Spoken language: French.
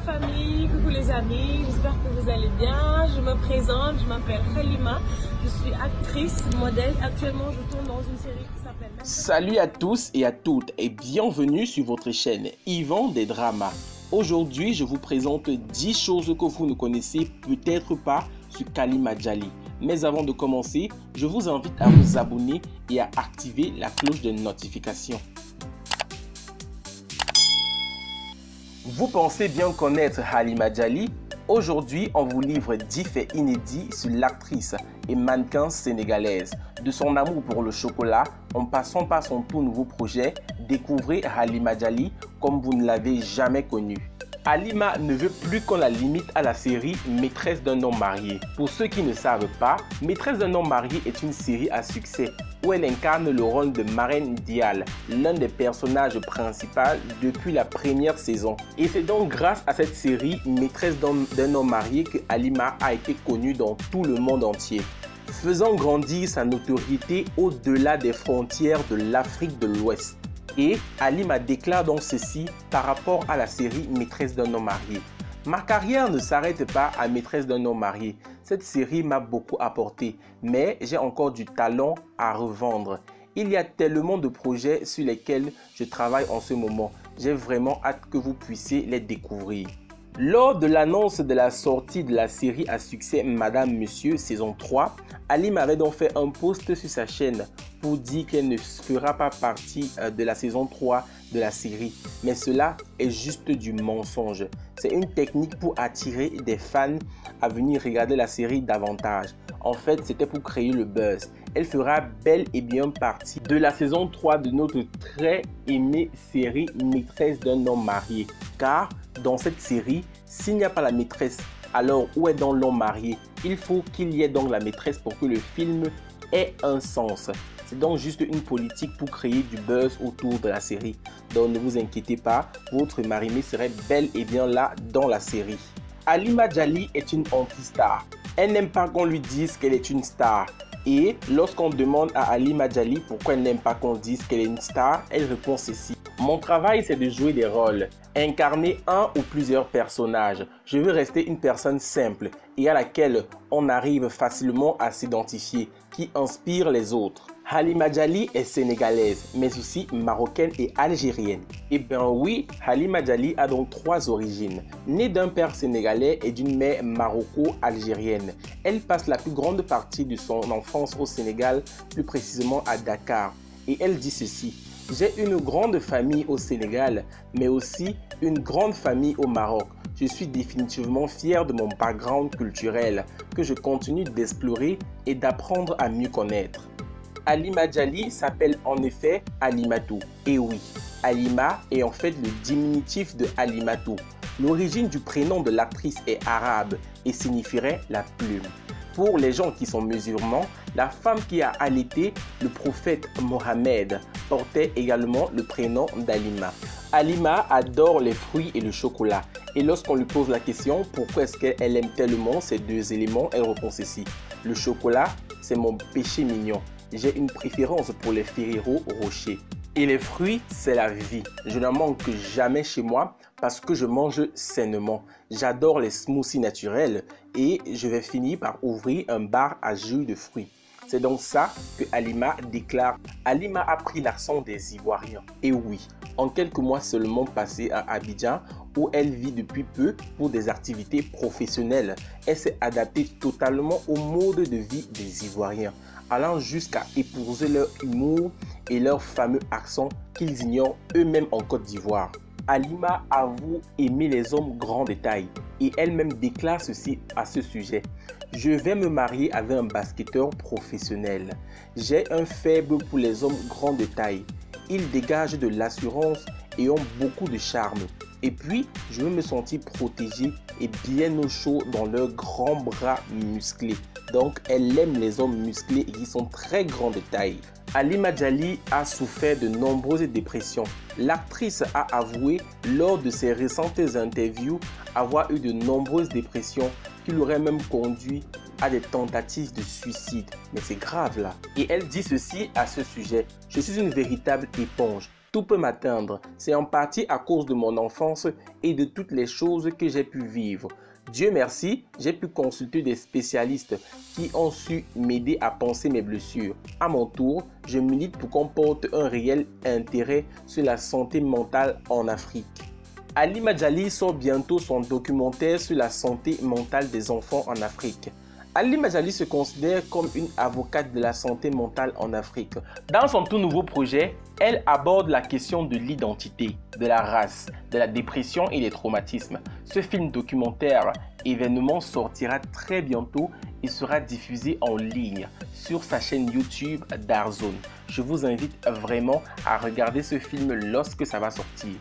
famille, coucou les amis, j'espère que vous allez bien. Je me présente, je m'appelle Halima, je suis actrice, modèle. Actuellement, je tourne dans une série qui s'appelle... Salut à tous et à toutes et bienvenue sur votre chaîne Yvan des Dramas. Aujourd'hui, je vous présente 10 choses que vous ne connaissez peut-être pas sur Halima Djali. Mais avant de commencer, je vous invite à vous abonner et à activer la cloche de notification. Vous pensez bien connaître Halima Djali? Aujourd'hui, on vous livre 10 faits inédits sur l'actrice et mannequin sénégalaise. De son amour pour le chocolat, en passant par son tout nouveau projet, découvrez Halima Djali comme vous ne l'avez jamais connue. Halima ne veut plus qu'on la limite à la série Maîtresse d'un homme marié. Pour ceux qui ne savent pas, Maîtresse d'un homme marié est une série à succès où elle incarne le rôle de Marraine Dial, l'un des personnages principaux depuis la première saison. Et c'est donc grâce à cette série Maîtresse d'un homme marié que Halima a été connue dans tout le monde entier, faisant grandir sa notoriété au-delà des frontières de l'Afrique de l'Ouest. Et Halima déclare donc ceci par rapport à la série Maîtresse d'un homme marié. Ma carrière ne s'arrête pas à Maîtresse d'un homme marié. Cette série m'a beaucoup apporté, mais j'ai encore du talent à revendre. Il y a tellement de projets sur lesquels je travaille en ce moment. J'ai vraiment hâte que vous puissiez les découvrir. Lors de l'annonce de la sortie de la série à succès Madame Monsieur saison 3, Halima avait donc fait un post sur sa chaîne pour dire qu'elle ne fera pas partie de la saison 3 de la série. Mais cela est juste du mensonge. C'est une technique pour attirer des fans à venir regarder la série davantage. En fait, c'était pour créer le buzz. Elle fera bel et bien partie de la saison 3 de notre très aimée série Maîtresse d'un homme marié. Car dans cette série, s'il n'y a pas la maîtresse, alors où est donc l'homme marié? Il faut qu'il y ait donc la maîtresse pour que le film ait un sens. C'est donc juste une politique pour créer du buzz autour de la série. Donc ne vous inquiétez pas, votre marimé serait bel et bien là dans la série. Halima Djali est une anti-star. Elle n'aime pas qu'on lui dise qu'elle est une star. Et lorsqu'on demande à Halima Djali pourquoi elle n'aime pas qu'on dise qu'elle est une star, elle répond ceci. Mon travail, c'est de jouer des rôles, incarner un ou plusieurs personnages. Je veux rester une personne simple et à laquelle on arrive facilement à s'identifier, qui inspire les autres. Halima Djali est sénégalaise, mais aussi marocaine et algérienne. Et bien oui, Halima Djali a donc 3 origines. Née d'un père sénégalais et d'une mère maroco-algérienne. Elle passe la plus grande partie de son enfance au Sénégal, plus précisément à Dakar. Et elle dit ceci. J'ai une grande famille au Sénégal, mais aussi une grande famille au Maroc. Je suis définitivement fier de mon background culturel que je continue d'explorer et d'apprendre à mieux connaître. Halima Djali s'appelle en effet Halimatou. Et oui, Halima est en fait le diminutif de Halimatou. L'origine du prénom de l'actrice est arabe et signifierait la plume. Pour les gens qui sont musulmans, la femme qui a allaité le prophète Mohammed portait également le prénom d'Halima. Halima adore les fruits et le chocolat. Et lorsqu'on lui pose la question pourquoi est-ce qu'elle aime tellement ces deux éléments, elle répond ceci. Le chocolat, c'est mon péché mignon. J'ai une préférence pour les Ferrero Rocher. Et les fruits, c'est la vie. Je n'en manque jamais chez moi parce que je mange sainement. J'adore les smoothies naturels et je vais finir par ouvrir un bar à jus de fruits. C'est donc ça que Halima déclare. Halima a pris l'accent des Ivoiriens. Et oui, en quelques mois seulement passés à Abidjan, où elle vit depuis peu pour des activités professionnelles, elle s'est adaptée totalement au mode de vie des Ivoiriens, allant jusqu'à épouser leur humour et leur fameux accent qu'ils ignorent eux-mêmes en Côte d'Ivoire. Halima avoue aimer les hommes grands de taille et elle-même déclare ceci à ce sujet. Je vais me marier avec un basketteur professionnel. J'ai un faible pour les hommes grands de taille. Ils dégagent de l'assurance et ont beaucoup de charme. Et puis, je veux me sentir protégée et bien au chaud dans leurs grands bras musclés. Donc, elle aime les hommes musclés et qui sont très grands de taille. Halima Djali a souffert de nombreuses dépressions. L'actrice a avoué lors de ses récentes interviews avoir eu de nombreuses dépressions qui l'auraient même conduit à des tentatives de suicide. Mais c'est grave là. Et elle dit ceci à ce sujet. Je suis une véritable éponge. Tout peut m'atteindre. C'est en partie à cause de mon enfance et de toutes les choses que j'ai pu vivre. Dieu merci, j'ai pu consulter des spécialistes qui ont su m'aider à penser mes blessures. À mon tour, je milite pour qu'on porte un réel intérêt sur la santé mentale en Afrique. Halima Djali sort bientôt son documentaire sur la santé mentale des enfants en Afrique. Halima Djali se considère comme une avocate de la santé mentale en Afrique. Dans son tout nouveau projet, elle aborde la question de l'identité, de la race, de la dépression et des traumatismes. Ce film documentaire événement sortira très bientôt et sera diffusé en ligne sur sa chaîne YouTube Darzone. Je vous invite vraiment à regarder ce film lorsque ça va sortir.